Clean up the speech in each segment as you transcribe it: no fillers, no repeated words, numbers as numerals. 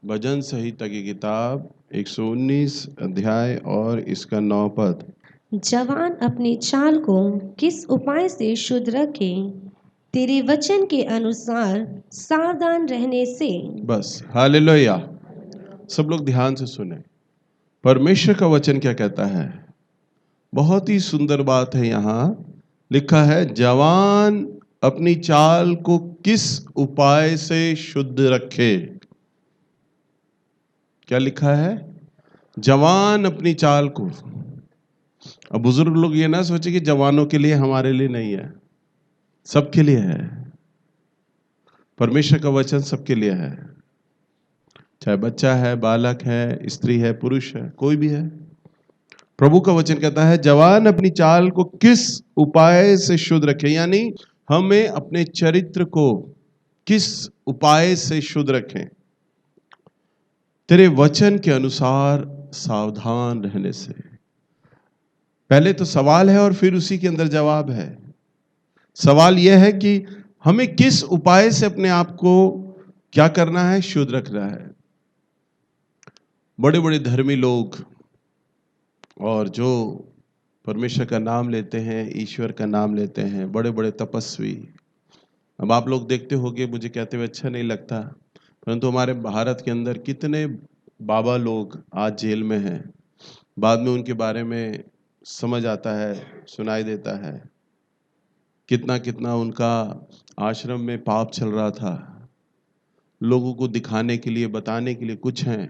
भजन संहिता की किताब 119 अध्याय और इसका 9 पद। जवान अपनी चाल को किस उपाय से शुद्ध रखे, तेरे वचन के अनुसार सावधान रहने से। बस, हालेलुया। सब लोग ध्यान से सुने। परमेश्वर का वचन क्या कहता है? बहुत ही सुंदर बात है। यहाँ लिखा है, जवान अपनी चाल को किस उपाय से शुद्ध रखे। क्या लिखा है? जवान अपनी चाल को। अब बुजुर्ग लोग ये ना सोचे कि जवानों के लिए, हमारे लिए नहीं है, सबके लिए है। परमेश्वर का वचन सबके लिए है, चाहे बच्चा है, बालक है, स्त्री है, पुरुष है, कोई भी है। प्रभु का वचन कहता है, जवान अपनी चाल को किस उपाय से शुद्ध रखे, यानी हमें अपने चरित्र को किस उपाय से शुद्ध रखें? तेरे वचन के अनुसार सावधान रहने से। पहले तो सवाल है और फिर उसी के अंदर जवाब है। सवाल यह है कि हमें किस उपाय से अपने आप को क्या करना है? शुद्ध रखना है। बड़े बड़े धर्मी लोग और जो परमेश्वर का नाम लेते हैं, ईश्वर का नाम लेते हैं, बड़े बड़े तपस्वी। अब आप लोग देखते होंगे, मुझे कहते हुए अच्छा नहीं लगता, परंतु हमारे भारत के अंदर कितने बाबा लोग आज जेल में हैं। बाद में उनके बारे में समझ आता है, सुनाई देता है, कितना कितना उनका आश्रम में पाप चल रहा था। लोगों को दिखाने के लिए, बताने के लिए कुछ हैं,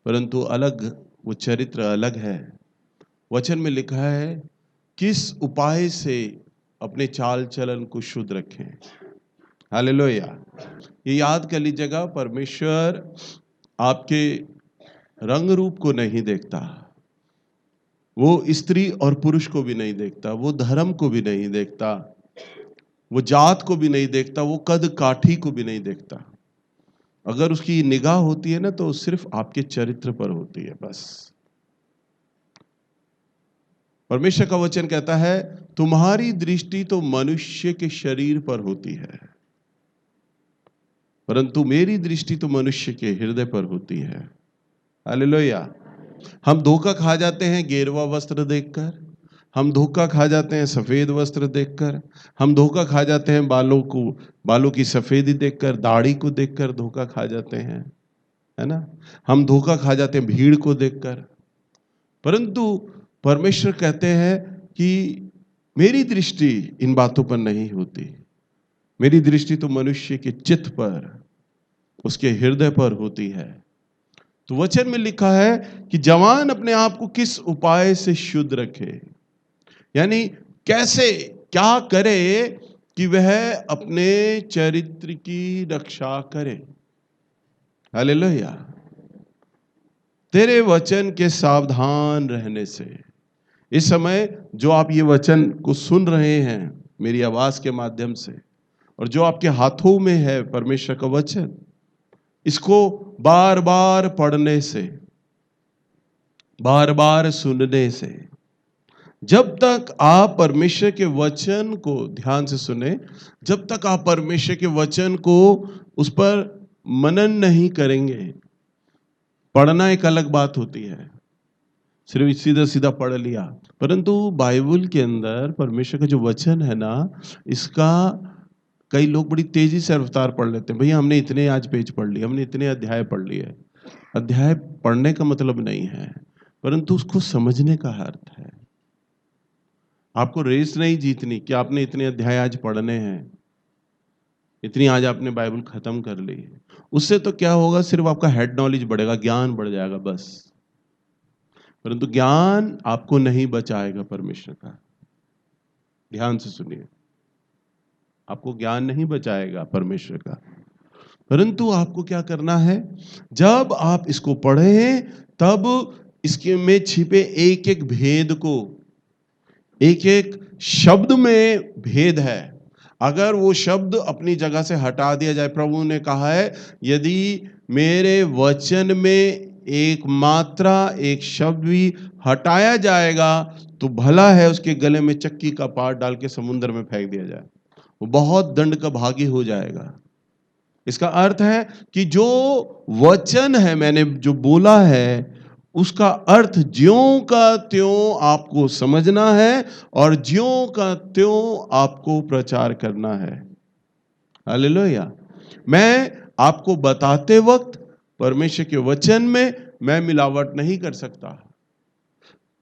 परंतु अलग वो चरित्र अलग है। वचन में लिखा है, किस उपाय से अपने चाल चलन को शुद्ध रखें। हालेलुया। ये याद कर लीजिएगा, परमेश्वर आपके रंग रूप को नहीं देखता, वो स्त्री और पुरुष को भी नहीं देखता, वो धर्म को भी नहीं देखता, वो जात को भी नहीं देखता, वो कद काठी को भी नहीं देखता। अगर उसकी निगाह होती है ना, तो सिर्फ आपके चरित्र पर होती है, बस। परमेश्वर का वचन कहता है, तुम्हारी दृष्टि तो मनुष्य के शरीर पर होती है, परंतु मेरी दृष्टि तो मनुष्य के हृदय पर होती है। हालेलुया। हम धोखा खा जाते हैं गेरुआ वस्त्र देखकर, हम धोखा खा जाते हैं सफेद वस्त्र देखकर, हम धोखा खा जाते हैं बालों की सफेदी देखकर, दाढ़ी को देखकर धोखा खा जाते हैं, है ना। हम धोखा खा जाते हैं भीड़ को देखकर। परंतु परमेश्वर कहते हैं कि मेरी दृष्टि इन बातों पर नहीं होती, मेरी दृष्टि तो मनुष्य के चित्त पर, उसके हृदय पर होती है। तो वचन में लिखा है कि जवान अपने आप को किस उपाय से शुद्ध रखे, यानी कैसे, क्या करे कि वह अपने चरित्र की रक्षा करे। हालेलुया। तेरे वचन के सावधान रहने से। इस समय जो आप ये वचन को सुन रहे हैं मेरी आवाज के माध्यम से, और जो आपके हाथों में है परमेश्वर का वचन, इसको बार बार पढ़ने से, बार बार सुनने से, जब तक आप परमेश्वर के वचन को ध्यान से सुने, जब तक आप परमेश्वर के वचन को उस पर मनन नहीं करेंगे। पढ़ना एक अलग बात होती है, सिर्फ सीधा सीधा पढ़ लिया, परंतु बाइबल के अंदर परमेश्वर का जो वचन है ना, इसका कई लोग बड़ी तेजी से रफ्तार पढ़ लेते हैं। भैया हमने इतने आज पेज पढ़ लिए, हमने इतने अध्याय पढ़ लिए। अध्याय पढ़ने का मतलब नहीं है, परंतु उसको समझने का अर्थ है। आपको रेस नहीं जीतनी कि आपने इतने अध्याय आज पढ़ने हैं, इतनी आज आपने बाइबल खत्म कर ली। उससे तो क्या होगा, सिर्फ आपका हेड नॉलेज बढ़ेगा, ज्ञान बढ़ जाएगा बस, परंतु ज्ञान आपको नहीं बचाएगा परमेश्वर का। ध्यान से सुनिए, आपको ज्ञान नहीं बचाएगा परमेश्वर का, परंतु आपको क्या करना है, जब आप इसको पढ़ें तब इसके में छिपे एक एक भेद को, एक एक शब्द में भेद है, अगर वो शब्द अपनी जगह से हटा दिया जाए। प्रभु ने कहा है, यदि मेरे वचन में एक मात्रा, एक शब्द भी हटाया जाएगा तो भला है उसके गले में चक्की का पाट डाल के समुद्र में फेंक दिया जाए, वो बहुत दंड का भागी हो जाएगा। इसका अर्थ है कि जो वचन है, मैंने जो बोला है, उसका अर्थ ज्यों का त्यों आपको समझना है और ज्यों का त्यों आपको प्रचार करना है। हालेलुया। मैं आपको बताते वक्त परमेश्वर के वचन में मैं मिलावट नहीं कर सकता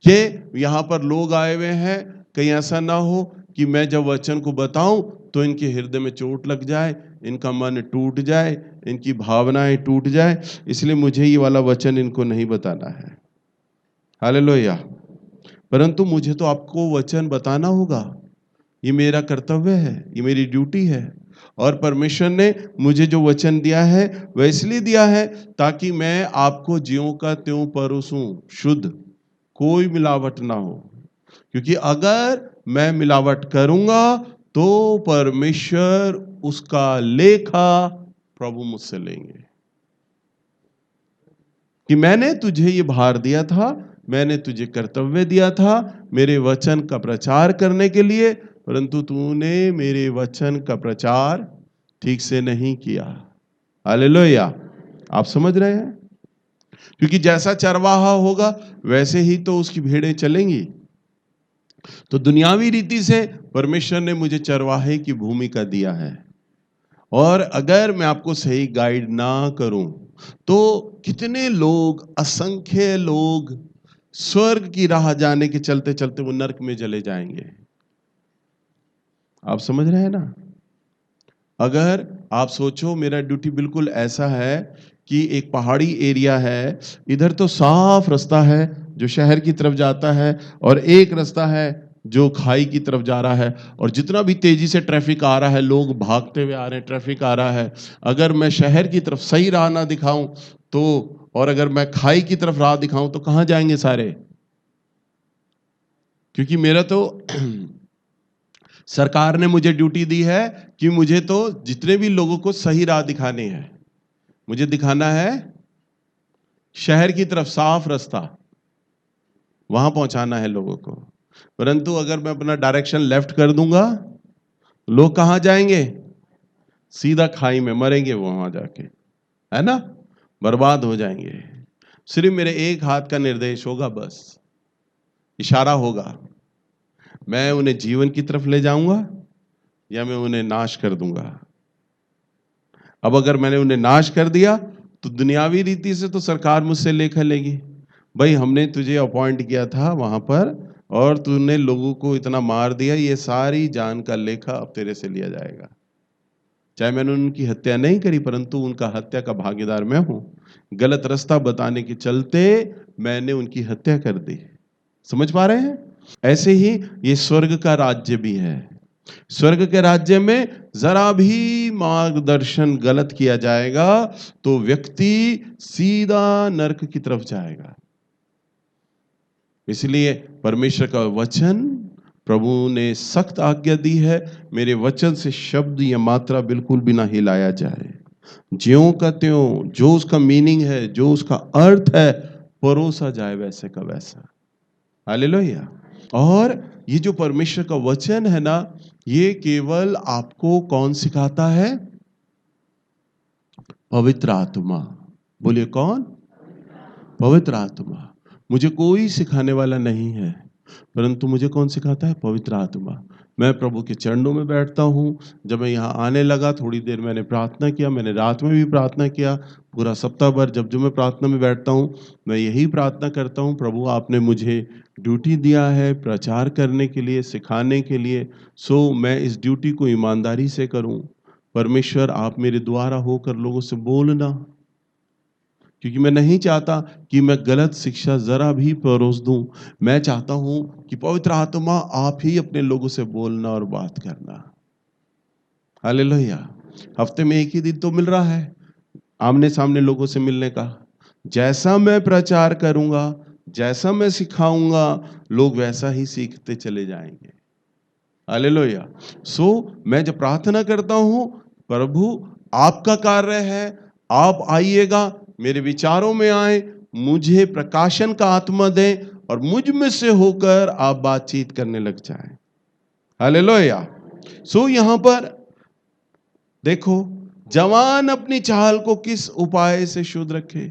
कि यहां पर लोग आए हुए हैं, कहीं ऐसा ना हो कि मैं जब वचन को बताऊं तो इनके हृदय में चोट लग जाए, इनका मन टूट जाए, इनकी भावनाएं टूट जाए, इसलिए मुझे ये वाला वचन इनको नहीं बताना है। हालेलुया। परंतु मुझे तो आपको वचन बताना होगा, ये मेरा कर्तव्य है, ये मेरी ड्यूटी है। और परमेश्वर ने मुझे जो वचन दिया है वह इसलिए दिया है ताकि मैं आपको ज्यों का त्यों परोसूं, शुद्ध, कोई मिलावट ना हो। क्योंकि अगर मैं मिलावट करूंगा तो परमेश्वर उसका लेखा प्रभु मुझसे लेंगे कि मैंने तुझे ये भार दिया था, मैंने तुझे कर्तव्य दिया था मेरे वचन का प्रचार करने के लिए, परंतु तूने मेरे वचन का प्रचार ठीक से नहीं किया। हालेलुया। आप समझ रहे हैं? क्योंकि जैसा चरवाहा होगा वैसे ही तो उसकी भेड़ें चलेंगी। तो दुनियावी रीति से परमेश्वर ने मुझे चरवाहे की भूमिका दिया है, और अगर मैं आपको सही गाइड ना करूं तो कितने लोग, असंख्य लोग स्वर्ग की राह जाने के चलते चलते वो नरक में चले जाएंगे। आप समझ रहे हैं ना? अगर आप सोचो, मेरा ड्यूटी बिल्कुल ऐसा है कि एक पहाड़ी एरिया है, इधर तो साफ रास्ता है जो शहर की तरफ जाता है, और एक रास्ता है जो खाई की तरफ जा रहा है, और जितना भी तेजी से ट्रैफिक आ रहा है, लोग भागते हुए आ रहे हैं, ट्रैफिक आ रहा है, अगर मैं शहर की तरफ सही राह ना दिखाऊं तो, और अगर मैं खाई की तरफ राह दिखाऊं तो कहां जाएंगे सारे? क्योंकि मेरा तो सरकार ने मुझे ड्यूटी दी है कि मुझे तो जितने भी लोगों को सही राह दिखानी है, मुझे दिखाना है शहर की तरफ साफ रास्ता, वहां पहुंचाना है लोगों को। परंतु अगर मैं अपना डायरेक्शन लेफ्ट कर दूंगा, लोग कहां जाएंगे? सीधा खाई में मरेंगे वो वहां जाके, है ना? बर्बाद हो जाएंगे। सिर्फ मेरे एक हाथ का निर्देश होगा, बस इशारा होगा, मैं उन्हें जीवन की तरफ ले जाऊंगा या मैं उन्हें नाश कर दूंगा। अब अगर मैंने उन्हें नाश कर दिया तो दुनियावी रीति से तो सरकार मुझसे लेखा लेगी, भाई हमने तुझे अपॉइंट किया था वहां पर और तूने लोगों को इतना मार दिया, ये सारी जान का लेखा अब तेरे से लिया जाएगा। चाहे मैंने उनकी हत्या नहीं करी, परंतु उनका हत्या का भागीदार मैं हूं। गलत रास्ता बताने के चलते मैंने उनकी हत्या कर दी। समझ पा रहे हैं? ऐसे ही ये स्वर्ग का राज्य भी है। स्वर्ग के राज्य में जरा भी मार्गदर्शन गलत किया जाएगा तो व्यक्ति सीधा नरक की तरफ जाएगा। इसलिए परमेश्वर का वचन, प्रभु ने सख्त आज्ञा दी है, मेरे वचन से शब्द या मात्रा बिल्कुल भी ना हिलाया जाए, ज्यों का त्यों, जो उसका मीनिंग है, जो उसका अर्थ है, परोसा जाए वैसे का वैसा। हालेलुया। और ये जो परमेश्वर का वचन है ना, ये केवल आपको कौन सिखाता है? पवित्र आत्मा। बोलिए कौन? पवित्र आत्मा। मुझे कोई सिखाने वाला नहीं है, परंतु मुझे कौन सिखाता है? पवित्र आत्मा। मैं प्रभु के चरणों में बैठता हूँ। जब मैं यहाँ आने लगा, थोड़ी देर मैंने प्रार्थना किया, मैंने रात में भी प्रार्थना किया, पूरा सप्ताह भर जब मैं प्रार्थना में बैठता हूँ मैं यही प्रार्थना करता हूँ, प्रभु आपने मुझे ड्यूटी दिया है प्रचार करने के लिए, सिखाने के लिए, सो मैं इस ड्यूटी को ईमानदारी से करूँ। परमेश्वर आप मेरे द्वारा होकर लोगों से बोलना, क्योंकि मैं नहीं चाहता कि मैं गलत शिक्षा जरा भी परोस दूं। मैं चाहता हूं कि पवित्र आत्मा आप ही अपने लोगों से बोलना और बात करना। हालेलुया। हफ्ते में एक ही दिन तो मिल रहा है आमने सामने लोगों से मिलने का। जैसा मैं प्रचार करूंगा, जैसा मैं सिखाऊंगा, लोग वैसा ही सीखते चले जाएंगे। हालेलुया। सो मैं जब प्रार्थना करता हूं, प्रभु आपका कार्य है, आप आइएगा, मेरे विचारों में आए, मुझे प्रकाशन का आत्मा दें और मुझ में से होकर आप बातचीत करने लग जाएं। हालेलुया। सो यहां पर देखो, जवान अपनी चाल को किस उपाय से शुद्ध रखे,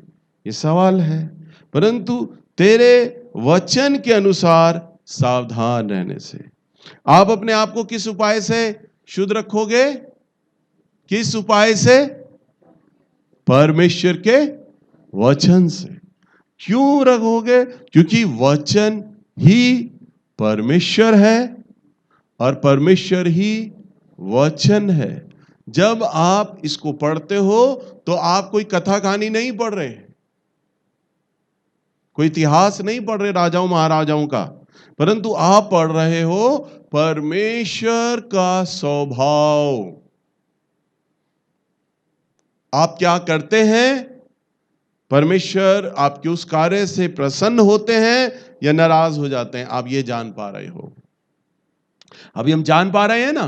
ये सवाल है। परंतु तेरे वचन के अनुसार सावधान रहने से। आप अपने आप को किस उपाय से शुद्ध रखोगे? किस उपाय से? परमेश्वर के वचन से। क्यों रखोगे? क्योंकि वचन ही परमेश्वर है और परमेश्वर ही वचन है। जब आप इसको पढ़ते हो तो आप कोई कथा कहानी नहीं पढ़ रहे, कोई इतिहास नहीं पढ़ रहे राजाओं महाराजाओं का, परंतु आप पढ़ रहे हो परमेश्वर का स्वभाव। आप क्या करते हैं? परमेश्वर आपके उस कार्य से प्रसन्न होते हैं या नाराज हो जाते हैं, आप ये जान पा रहे हो। अभी हम जान पा रहे हैं ना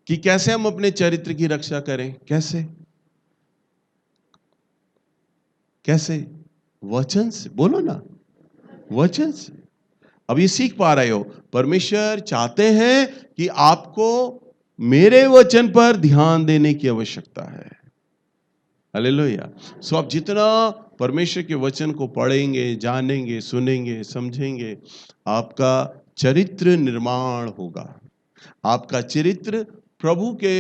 कि कैसे हम अपने चरित्र की रक्षा करें। कैसे? कैसे? वचन से। बोलो ना, वचन से। अब ये सीख पा रहे हो। परमेश्वर चाहते हैं कि आपको मेरे वचन पर ध्यान देने की आवश्यकता है। हालेलुया। सो आप जितना परमेश्वर के वचन को पढ़ेंगे, जानेंगे, सुनेंगे, समझेंगे, आपका चरित्र निर्माण होगा। आपका चरित्र प्रभु के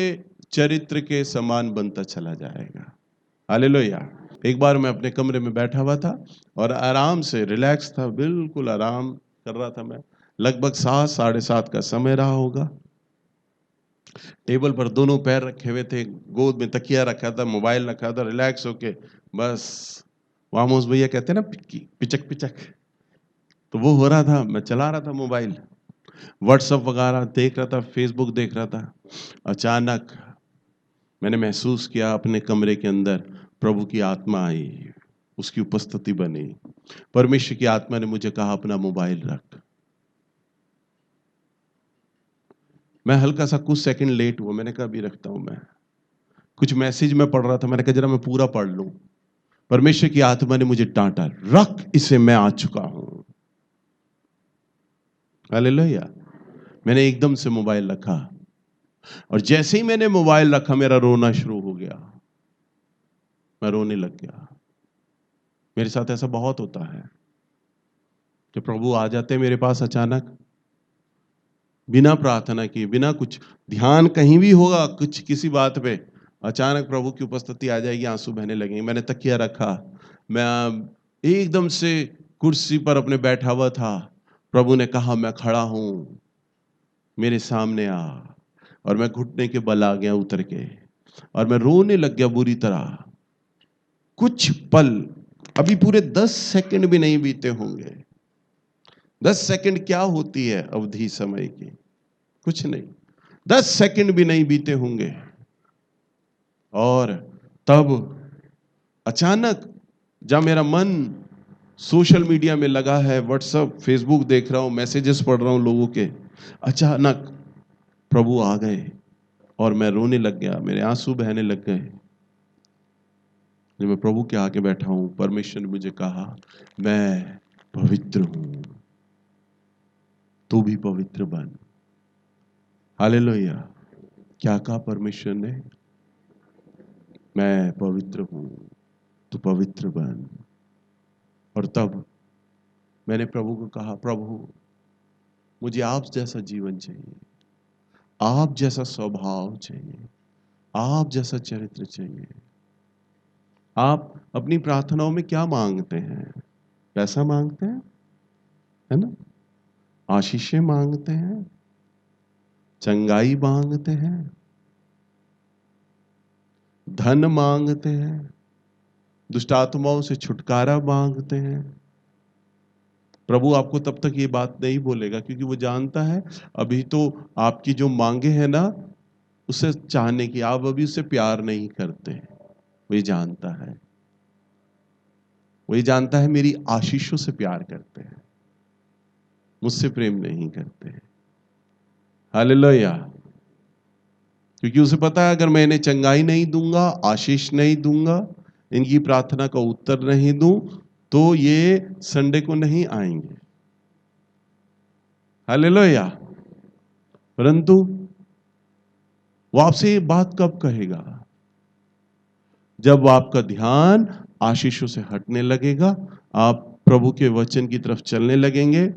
चरित्र के समान बनता चला जाएगा। हालेलुया। एक बार मैं अपने कमरे में बैठा हुआ था और आराम से रिलैक्स था, बिल्कुल आराम कर रहा था मैं। लगभग 7, 7:30 का समय रहा होगा। टेबल पर दोनों पैर रखे हुए थे, गोद में तकिया रखा था, मोबाइल रखा था, रिलैक्स होके बस वामोस भैया कहते हैं ना पिचक पिचक, तो वो हो रहा था। मैं चला रहा था मोबाइल, व्हाट्सएप वगैरह देख रहा था, फेसबुक देख रहा था। अचानक मैंने महसूस किया अपने कमरे के अंदर प्रभु की आत्मा आई, उसकी उपस्थिति बनी। परमेश्वर की आत्मा ने मुझे कहा अपना मोबाइल रख। मैं हल्का सा कुछ सेकंड लेट हुआ, मैंने कहा अभी रखता हूं। मैं कुछ मैसेज में पढ़ रहा था, मैंने कहा जरा मैं पूरा पढ़ लूं। परमेश्वर की आत्मा ने मुझे डांटा, रख इसे, मैं आ चुका हूं। हालेलुया। मैंने एकदम से मोबाइल रखा और जैसे ही मैंने मोबाइल रखा मेरा रोना शुरू हो गया। मैं रोने लग गया। मेरे साथ ऐसा बहुत होता है कि प्रभु आ जाते हैं मेरे पास अचानक, बिना प्रार्थना किए, बिना कुछ ध्यान कहीं भी होगा, कुछ किसी बात पे अचानक प्रभु की उपस्थिति आ जाएगी, आंसू बहने लगेंगे। मैंने तकिया रखा, मैं एकदम से कुर्सी पर अपने बैठा हुआ था। प्रभु ने कहा मैं खड़ा हूं, मेरे सामने आ। और मैं घुटने के बल आ गया उतर के, और मैं रोने लग गया बुरी तरह। कुछ पल, अभी पूरे 10 सेकंड भी नहीं बीते होंगे। 10 सेकंड क्या होती है अवधि समय की? कुछ नहीं। 10 सेकंड भी नहीं बीते होंगे और तब अचानक जब मेरा मन सोशल मीडिया में लगा है, व्हाट्सएप फेसबुक देख रहा हूं, मैसेजेस पढ़ रहा हूं लोगों के, अचानक प्रभु आ गए और मैं रोने लग गया, मेरे आंसू बहने लग गए। जब मैं प्रभु के आगे बैठा हूं, परमेश्वर ने मुझे कहा मैं पवित्र हूं, तू भी पवित्र बन। हालेलुया। क्या कहा परमेश्वर ने? मैं पवित्र हूं, तू पवित्र बन। और तब मैंने प्रभु को कहा, प्रभु मुझे आप जैसा जीवन चाहिए, आप जैसा स्वभाव चाहिए, आप जैसा चरित्र चाहिए। आप अपनी प्रार्थनाओं में क्या मांगते हैं? पैसा मांगते हैं, है ना? आशीषें मांगते हैं, चंगाई मांगते हैं, धन मांगते हैं, दुष्ट आत्माओं से छुटकारा मांगते हैं। प्रभु आपको तब तक ये बात नहीं बोलेगा क्योंकि वो जानता है अभी तो आपकी जो मांगे हैं ना, उसे चाहने की, आप अभी उससे प्यार नहीं करते। वो ये जानता है, वो ये जानता है मेरी आशीषों से प्यार करते हैं, मुझसे प्रेम नहीं करते हैं। हालेलुया। क्योंकि उसे पता है अगर मैं इन्हें चंगाई नहीं दूंगा, आशीष नहीं दूंगा, इनकी प्रार्थना का उत्तर नहीं दूं, तो ये संडे को नहीं आएंगे। हालेलुया। परंतु वो आपसे ये बात कब कहेगा? जब आपका ध्यान आशीषों से हटने लगेगा, आप प्रभु के वचन की तरफ चलने लगेंगे,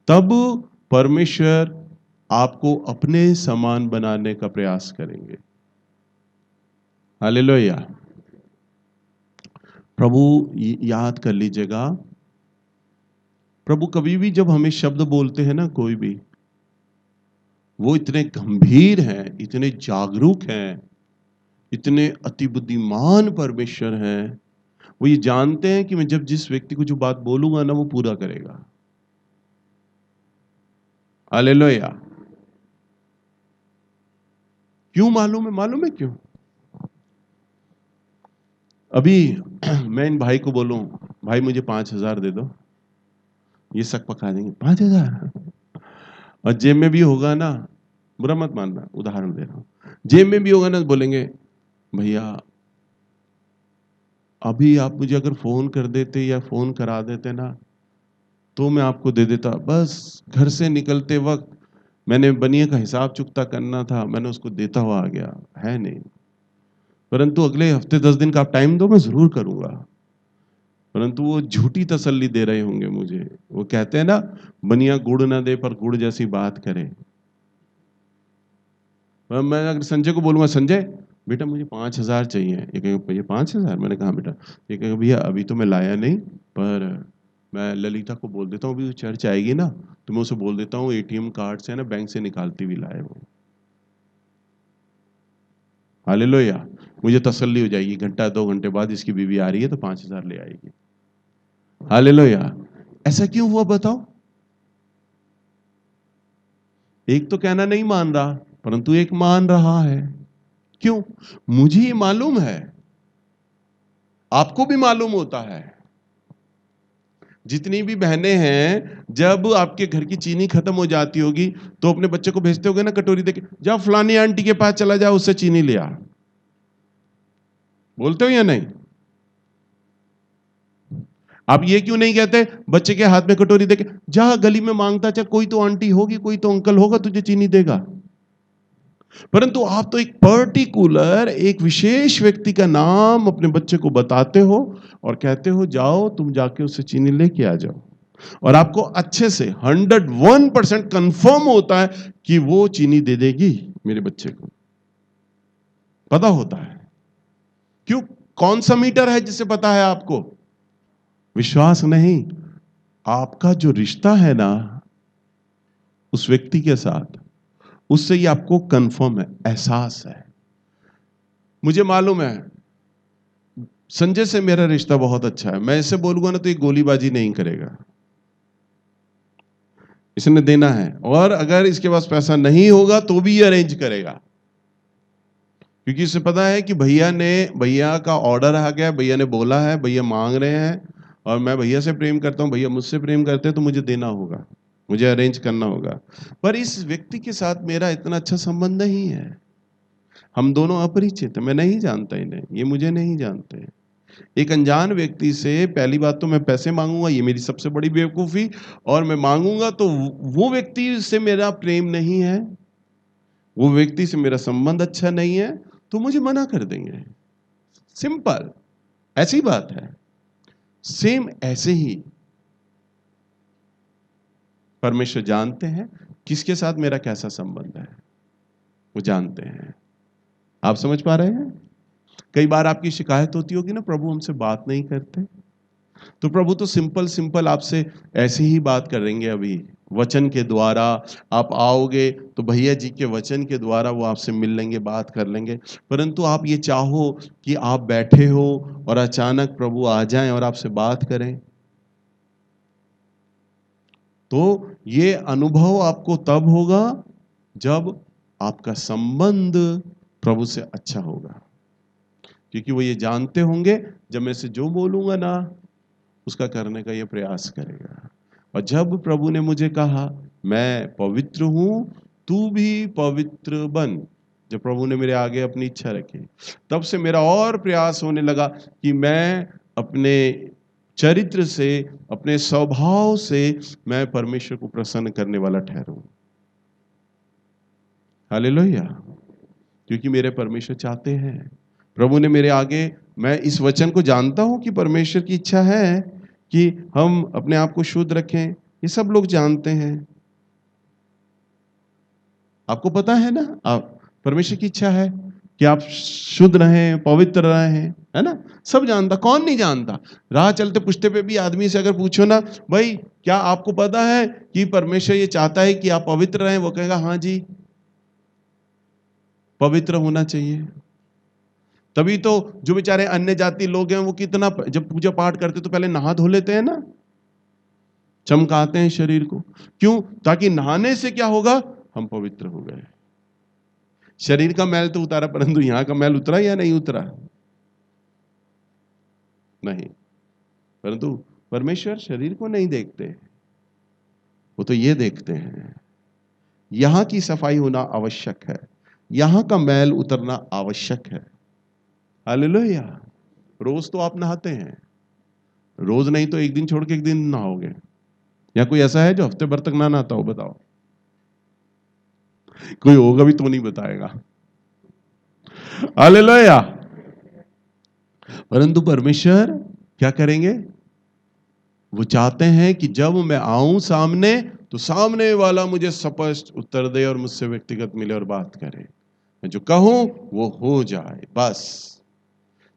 तब परमेश्वर आपको अपने समान बनाने का प्रयास करेंगे। हालेलुया। प्रभु याद कर लीजिएगा, प्रभु कभी भी जब हमें शब्द बोलते हैं ना, कोई भी, वो इतने गंभीर हैं, इतने जागरूक हैं, इतने अति बुद्धिमान परमेश्वर हैं। वो ये जानते हैं कि मैं जब जिस व्यक्ति को जो बात बोलूंगा ना, वो पूरा करेगा। हालेलुया। क्यों मालूम है? मालूम है क्यों? अभी मैं इन भाई को बोलूं, भाई मुझे 5,000 दे दो, ये शक पका देंगे। 5,000? और जेब में भी होगा ना, बुरा मत मानना, उदाहरण दे रहा हूं, जेब में भी होगा ना, बोलेंगे भैया अभी आप मुझे अगर फोन कर देते या फोन करा देते ना, तो मैं आपको दे देता। बस घर से निकलते वक्त मैंने बनिए का हिसाब चुकता करना था, मैंने उसको देता हुआ आ गया। है नहीं, परंतु अगले हफ्ते 10 दिन का आप टाइम दो, मैं जरूर करूंगा। परंतु वो झूठी तसल्ली दे रहे होंगे मुझे। वो कहते हैं ना, बनिया गुड़ ना दे पर गुड़ जैसी बात करे। मैं अगर संजय को बोलूंगा, संजय बेटा मुझे 5,000 चाहिए, ये कहेगा भैया 5,000? मैंने कहा बेटा, ये कहेगा भैया अभी तो मैं लाया नहीं, पर मैं ललिता को बोल देता हूँ, अभी वो चर्च आएगी ना, तो मैं उसे बोल देता हूँ एटीएम कार्ड से ना बैंक से निकालती भी लाए वो। हालेलुया। मुझे तसल्ली हो जाएगी, घंटा 2 घंटे बाद इसकी बीवी आ रही है तो 5,000 ले आएगी। हालेलुया। ऐसा क्यों हुआ बताओ? एक तो कहना नहीं मान रहा, परंतु एक मान रहा है। क्यों? मुझे ये मालूम है, आपको भी मालूम होता है। जितनी भी बहनें हैं, जब आपके घर की चीनी खत्म हो जाती होगी तो अपने बच्चे को भेजते होगे ना कटोरी देके, जा फलानी आंटी के पास चला जा, उससे चीनी ले आ। बोलते हो या नहीं? आप ये क्यों नहीं कहते बच्चे के हाथ में कटोरी देके, जा गली में मांगता चल, कोई तो आंटी होगी, कोई तो अंकल होगा तुझे चीनी देगा। परंतु आप तो एक पर्टिकुलर, एक विशेष व्यक्ति का नाम अपने बच्चे को बताते हो और कहते हो जाओ तुम जाके उससे चीनी लेके आ जाओ। और आपको अच्छे से 101% कंफर्म होता है कि वो चीनी दे देगी मेरे बच्चे को, पता होता है। क्यों? कौन सा मीटर है जिससे पता है आपको? विश्वास नहीं, आपका जो रिश्ता है ना उस व्यक्ति के साथ, उससे ही आपको कंफर्म है, एहसास है। मुझे मालूम है संजय से मेरा रिश्ता बहुत अच्छा है, मैं इससे बोलूंगा ना तो ये गोलीबाजी नहीं करेगा, इसने देना है, और अगर इसके पास पैसा नहीं होगा तो भी ये अरेंज करेगा, क्योंकि इसे पता है कि भैया का ऑर्डर आ गया, भैया ने बोला है, भैया मांग रहे हैं, और मैं भैया से प्रेम करता हूं, भैया मुझसे प्रेम करते हैं, तो मुझे देना होगा, मुझे अरेंज करना होगा। पर इस व्यक्ति के साथ मेरा इतना अच्छा संबंध नहीं है, हम दोनों अपरिचित हैं, मैं नहीं जानता इन्हें, ये मुझे नहीं जानते। एक अनजान व्यक्ति से पहली बात तो मैं पैसे मांगूंगा, ये मेरी सबसे बड़ी बेवकूफी, और मैं मांगूंगा तो वो व्यक्ति से मेरा प्रेम नहीं है, वो व्यक्ति से मेरा संबंध अच्छा नहीं है, तो मुझे मना कर देंगे। सिंपल, ऐसी बात है। सेम ऐसे ही परमेश्वर जानते हैं किसके साथ मेरा कैसा संबंध है, वो जानते हैं। आप समझ पा रहे हैं? कई बार आपकी शिकायत होती होगी ना, प्रभु हमसे बात नहीं करते, तो प्रभु तो सिंपल सिंपल आपसे ऐसे ही बात करेंगे। अभी वचन के द्वारा आप आओगे तो भैया जी के वचन के द्वारा वो आपसे मिल लेंगे, बात कर लेंगे। परंतु आप ये चाहो कि आप बैठे हो और अचानक प्रभु आ जाएं और आपसे बात करें, तो ये अनुभव आपको तब होगा जब आपका संबंध प्रभु से अच्छा होगा, क्योंकि वो ये जानते होंगे जब मैं से जो बोलूंगा ना उसका करने का ये प्रयास करेगा। और जब प्रभु ने मुझे कहा मैं पवित्र हूं, तू भी पवित्र बन, जब प्रभु ने मेरे आगे अपनी इच्छा रखी, तब से मेरा और प्रयास होने लगा कि मैं अपने चरित्र से, अपने स्वभाव से मैं परमेश्वर को प्रसन्न करने वाला ठहरूं। हालेलुया। क्योंकि मेरे परमेश्वर चाहते हैं, प्रभु ने मेरे आगे मैं इस वचन को जानता हूं कि परमेश्वर की इच्छा है कि हम अपने आप को शुद्ध रखें, ये सब लोग जानते हैं। आपको पता है ना, आप परमेश्वर की इच्छा है कि आप शुद्ध रहें, पवित्र रहें, है ना? सब जानता, कौन नहीं जानता? राह चलते पुछते पे भी आदमी से अगर पूछो ना, भाई क्या आपको पता है कि परमेश्वर ये चाहता है कि आप पवित्र रहें? वो कहेगा हाँ जी, पवित्र होना चाहिए। तभी तो जो बेचारे अन्य जाति लोग हैं वो कितना, जब पूजा पाठ करते तो पहले नहा धो लेते हैं ना, चमकाते हैं शरीर को। क्यों? ताकि नहाने से क्या होगा, हम पवित्र हो गए। शरीर का मैल तो उतारा, परंतु यहां का मैल उतरा या नहीं उतरा? नहीं। परंतु परमेश्वर शरीर को नहीं देखते, वो तो ये देखते हैं यहां की सफाई होना आवश्यक है, यहां का मैल उतरना आवश्यक है। हालेलुया। रोज तो आप नहाते हैं, रोज नहीं तो एक दिन छोड़ के एक दिन नहाओगे। या कोई ऐसा है जो हफ्ते भर तक ना नहाता हो? बताओ। कोई होगा भी तो नहीं बताएगा। हालेलुया। परंतु परमेश्वर क्या करेंगे? वो चाहते हैं कि जब मैं आऊं सामने, तो सामने वाला मुझे स्पष्ट उत्तर दे और मुझसे व्यक्तिगत मिले और बात करे। मैं जो कहूं वो हो जाए, बस।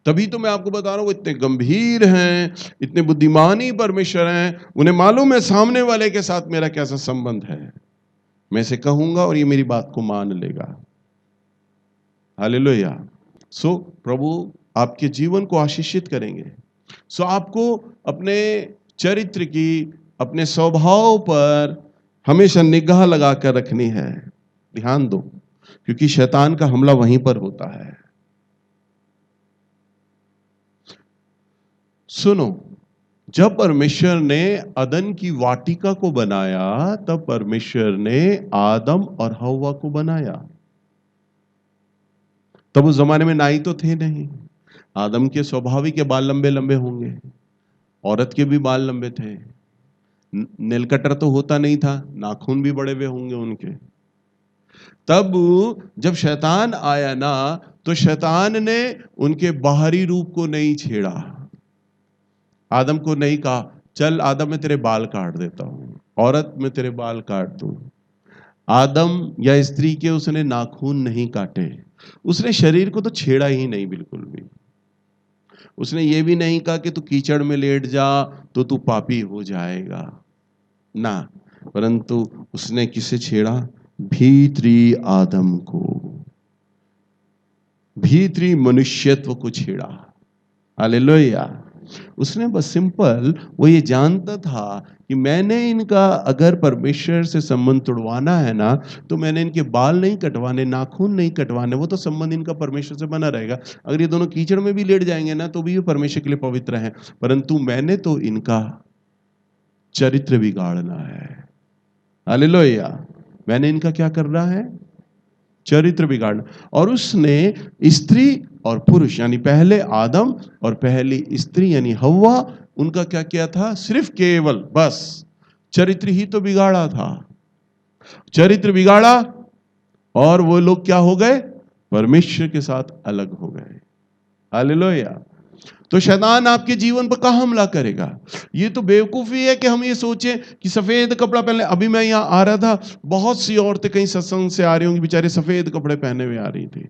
तभी तो मैं आपको बता रहा हूं, वो इतने गंभीर हैं, इतने बुद्धिमानी परमेश्वर हैं, उन्हें मालूम है सामने वाले के साथ मेरा कैसा संबंध है। मैं इसे कहूंगा और ये मेरी बात को मान लेगा। हालेलुया। सो प्रभु आपके जीवन को आशीषित करेंगे। सो आपको अपने चरित्र की, अपने स्वभाव पर हमेशा निगाह लगाकर रखनी है। ध्यान दो, क्योंकि शैतान का हमला वहीं पर होता है। सुनो, जब परमेश्वर ने अदन की वाटिका को बनाया, तब परमेश्वर ने आदम और हव्वा को बनाया। तब उस जमाने में नाई तो थे नहीं। आदम के स्वाभाविक के बाल लंबे लंबे होंगे, औरत के भी बाल लंबे थे। नेल कटर तो होता नहीं था, नाखून भी बड़े हुए होंगे उनके। तब जब शैतान आया ना, तो शैतान ने उनके बाहरी रूप को नहीं छेड़ा। आदम को नहीं कहा चल आदम मैं तेरे बाल काट देता हूं, औरत मैं तेरे बाल काट दूं। आदम या स्त्री के उसने नाखून नहीं काटे, उसने शरीर को तो छेड़ा ही नहीं बिल्कुल भी। उसने ये भी नहीं कहा कि तू कीचड़ में लेट जा तो तू पापी हो जाएगा ना, परंतु उसने किसे छेड़ा? भीतरी आदम को, भीतरी मनुष्यत्व को छेड़ा। हालेलुया। उसने बस सिंपल वो ये जानता था कि मैंने इनका अगर परमेश्वर से संबंध तोड़वाना है ना, तो मैंने इनके बाल नहीं कटवाने, नाखून नहीं कटवाने, वो तो संबंध इनका परमेश्वर से बना रहेगा। अगर ये दोनों कीचड़ में भी लेट जाएंगे ना, तो भी ये परमेश्वर के लिए पवित्र हैं। परंतु मैंने तो इनका चरित्र बिगाड़ना है। हालेलुया। मैंने इनका क्या करना है? चरित्र बिगाड़ना। और उसने स्त्री और पुरुष यानी पहले आदम और पहली स्त्री यानी हव्वा, उनका क्या किया था? सिर्फ केवल बस चरित्र ही तो बिगाड़ा था। चरित्र बिगाड़ा और वो लोग क्या हो गए? परमेश्वर के साथ अलग हो गए। हालेलुया। तो शैतान आपके जीवन पर कहां हमला करेगा? ये तो बेवकूफी है कि हम ये सोचें कि सफेद कपड़ा पहने। अभी मैं यहां आ रहा था, बहुत सी औरतें कहीं सत्संग से आ रही होंगी, बेचारे सफेद कपड़े पहने हुए आ रही थी,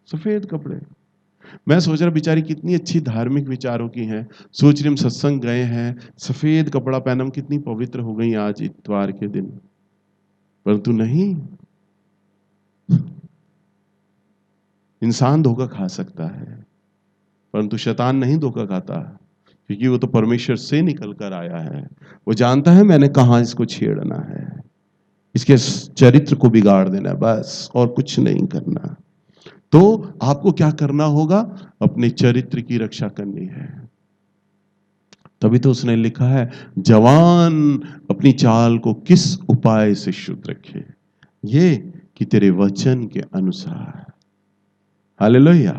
सफेद कपड़े। मैं सोच रहा बेचारी कितनी अच्छी धार्मिक विचारों की हैं, सोच रही हम सत्संग गए हैं, सफेद कपड़ा पहना, हम कितनी पवित्र हो गई आज इतवार के दिन। परंतु नहीं, इंसान धोखा खा सकता है, परंतु शैतान नहीं धोखा खाता, क्योंकि वो तो परमेश्वर से निकल कर आया है। वो जानता है मैंने कहां इसको छेड़ना है, इसके चरित्र को बिगाड़ देना है, बस, और कुछ नहीं करना। तो आपको क्या करना होगा? अपने चरित्र की रक्षा करनी है। तभी तो उसने लिखा है, जवान अपनी चाल को किस उपाय से शुद्ध रखे, ये कि तेरे वचन के अनुसार। हालेलुया।